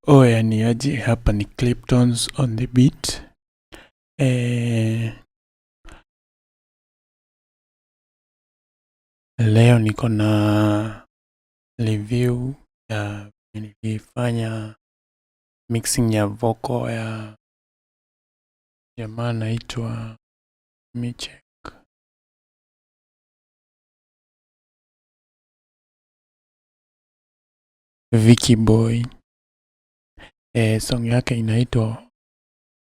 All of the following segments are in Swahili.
Oya ni aje, hapa ni Cliptons on the beat. Leo niko na review ya nilifanya mixing ya vocal ya jamaa anaitwa Michek. Vicky Boy. Song yake inaitwa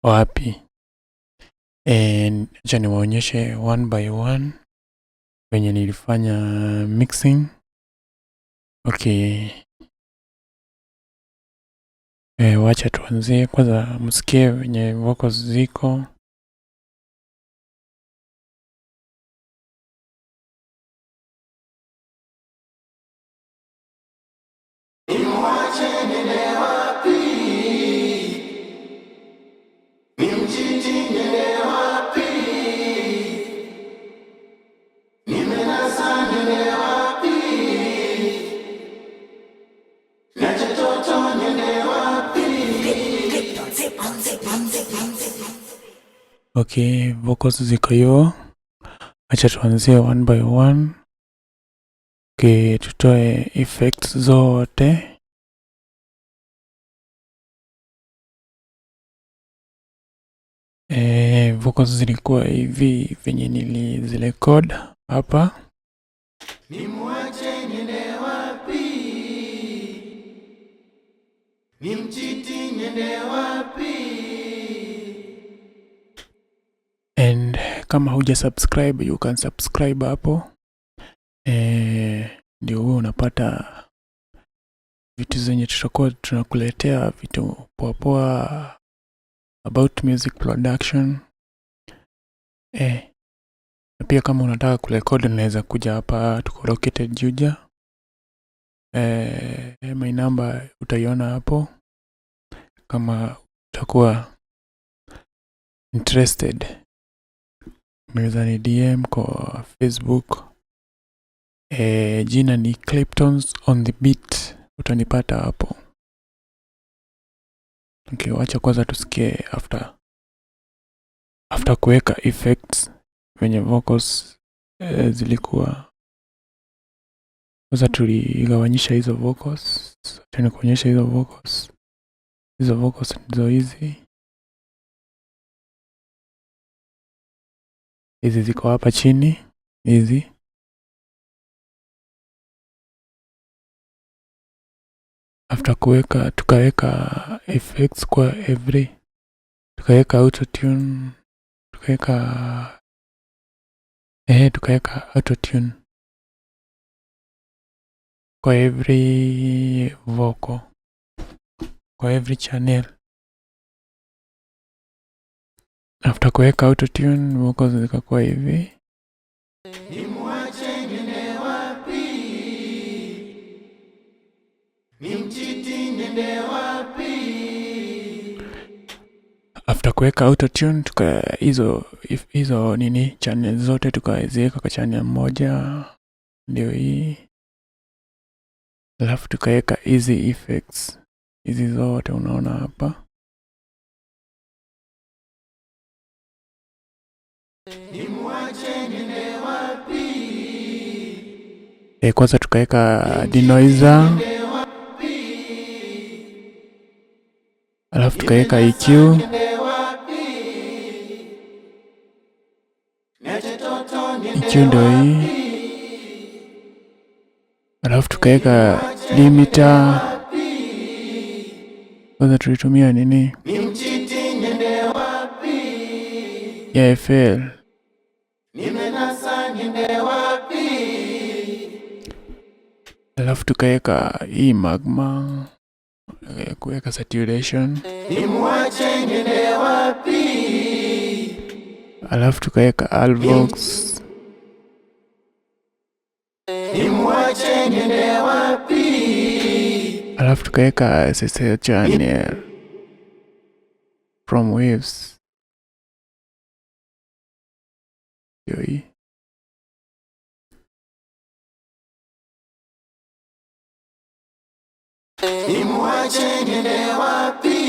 Wapi. Acha niwaonyeshe one by one venye nilifanya mixing. Okay. Wacha tuanzie kwanza msikie venye vocals ziko. Okay, vocals ziko hiyo. Acha tuanzie one by one. Okay, tutoe effects zote. Vocals zilikuwa hivi venye nilizirecord hapa. Nimwache niende wapi? Nimchiti niende wapi? And kama huja subscribe, you can subscribe hapo. Ndio wewe unapata vitu zenye tutakuwa tunakuletea vitu poa poa about music production. Na pia kama unataka kurekodi unaweza kuja hapa, tuko located Juja. My number utaiona hapo kama utakuwa interested. Unaweza ni DM kwa Facebook. Jina ni Cliptons on the beat, utanipata hapo. Okay, wacha kwanza tusikie after kuweka effects venye vocals zilikuwa. Kwanza tuligawanyisha hizo vocals. Acha nikuonyesha hizo vocals. Hizo vocals ndizo hizi. Hizi ziko hapa chini. Hizi. After kuweka tukaweka effects kwa every. Tukaweka autotune. Tukaweka autotune kwa every vocal, kwa every channel. After kuweka autotune, vocals zikakuwa hivi. Nimwache niende wapi? Nimchiti niende wapi? After kuweka autotune, hizo nini channel zote tukaziweka kwa channel moja, ndio hii. Alafu tukaweka hizi effects, hizi zote unaona hapa. Nimwache niende wapi? Kwanza tukaweka denoiser, alafu tukaweka EQ, EQ ndio hii. Alafu tukaweka limiter. Kwanza tulitumia nini? Nimchiti niende wapi? Ya FL. Nimenasa niende wapi? Alafu tukaweka hii magma, kuweka saturation. Nimwache niende wapi? Alafu tukaweka Alvox. Nimwache niende wapi? Alafu tukaweka SSL channel from waves. Yoi. nimwache niende wapi?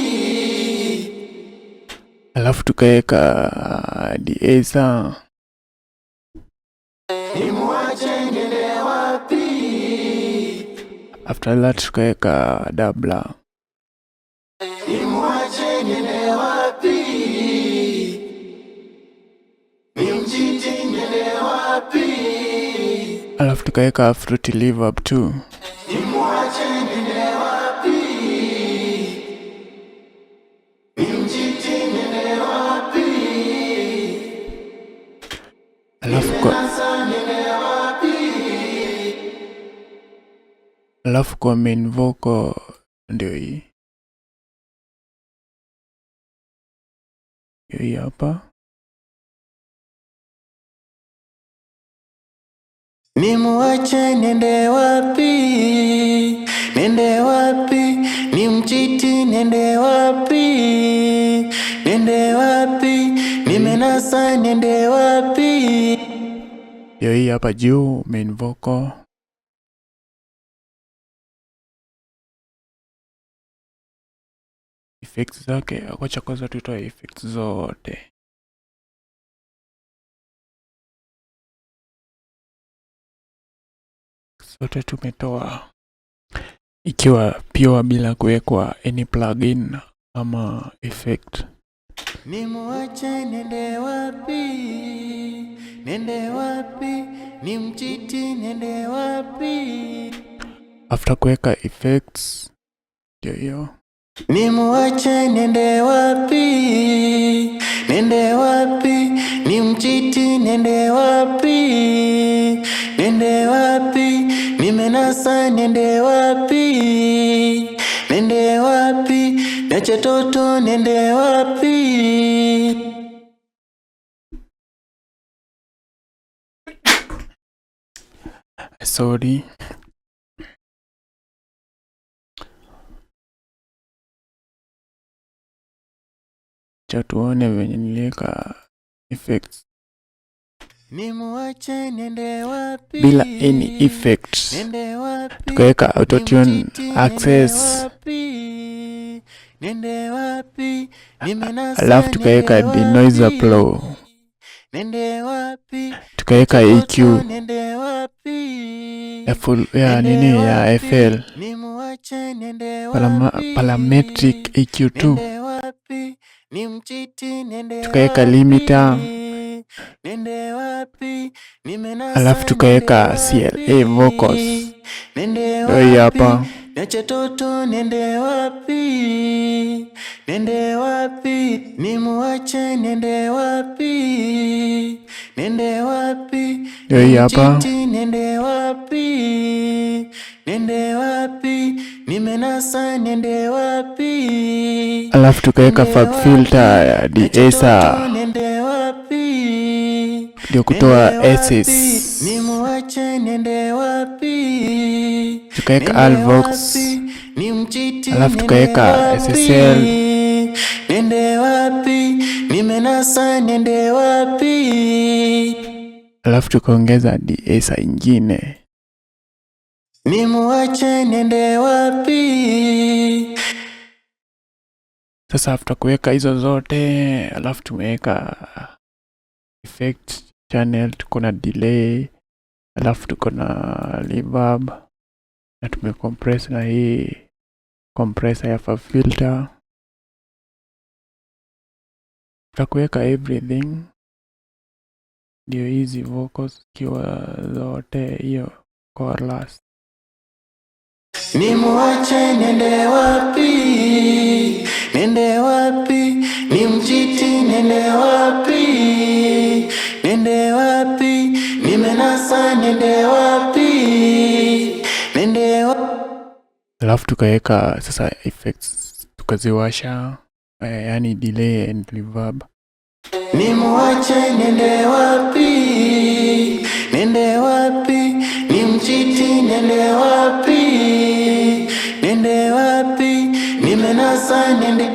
Alafu tukaweka diesel. Nimwache niende wapi? After that tukaweka doubler. Nimwache niende wapi? Nimchiti niende wapi? Alafu tukaweka fruity reverb too. Nimwache niende wapi? Nimchiti niende wapi? Alafu kwa main vocal ndio hii hapa. Nimwache niende wapi? Niende wapi? Nimchiti niende wapi? Niende wapi? Nimenasa niende wapi? Hii hapa juu main vocal. Effects zake, acha kwanza tutoe effects zote. Zote tumetoa, ikiwa pure bila kuwekwa any plugin ama effect. Nimwache niende wapi? Niende wapi? Nimchiti niende wapi? After kuweka effects ndio hiyo. Nimwache niende wapi? Niende wapi? Nimchiti niende wapi? Niende wapi? Nimenasa niende wapi? Niende wapi? Niache toto niende wapi? Sorry. Cha tuone venye niliweka effects Nimwache niende wapi? bila any effects. Tukaweka autotune access. Niende wapi? Alafu tukaweka denoiser flow. Niende wapi? Tukaweka EQ ya nini ya FL. Parametric EQ tu. Tukaweka limiter. Alafu tukaweka CLA vocals. Ndio hapa. Niache toto niende wapi? Niende wapi? Nimwache niende wapi? Niende wapi? Ndio hapa. Niende wapi? Niende wapi? Nimenasa niende wapi? Alafu tukaweka fab filter ya DSA. Niende wapi? Ndio kutoa SS. Nimwache niende wapi? Tukaweka Alvox. Alafu tukaweka SSL. Niende wapi? Nimenasa niende wapi? Alafu tukaongeza DSA ingine. Nimwache niende wapi? Sasa after kuweka hizo zote, alafu tumeweka effect channel, tuko na delay, alafu tuko na reverb, na tumecompress na hii compressor ya fab filter. Tutakuweka everything, ndio hizi vocals kiwa zote hiyo chorus. Nimwache niende wapi? Niende wapi? Nimchiti niende wapi? Niende wapi? Nimenasa niende wapi? Niende wapi? Alafu tukaweka sasa effects, tukaziwasha, yani delay and reverb. Nimwache niende wapi? Niende wapi? Nimchiti niende wapi? Niende wapi? Nimenasa niende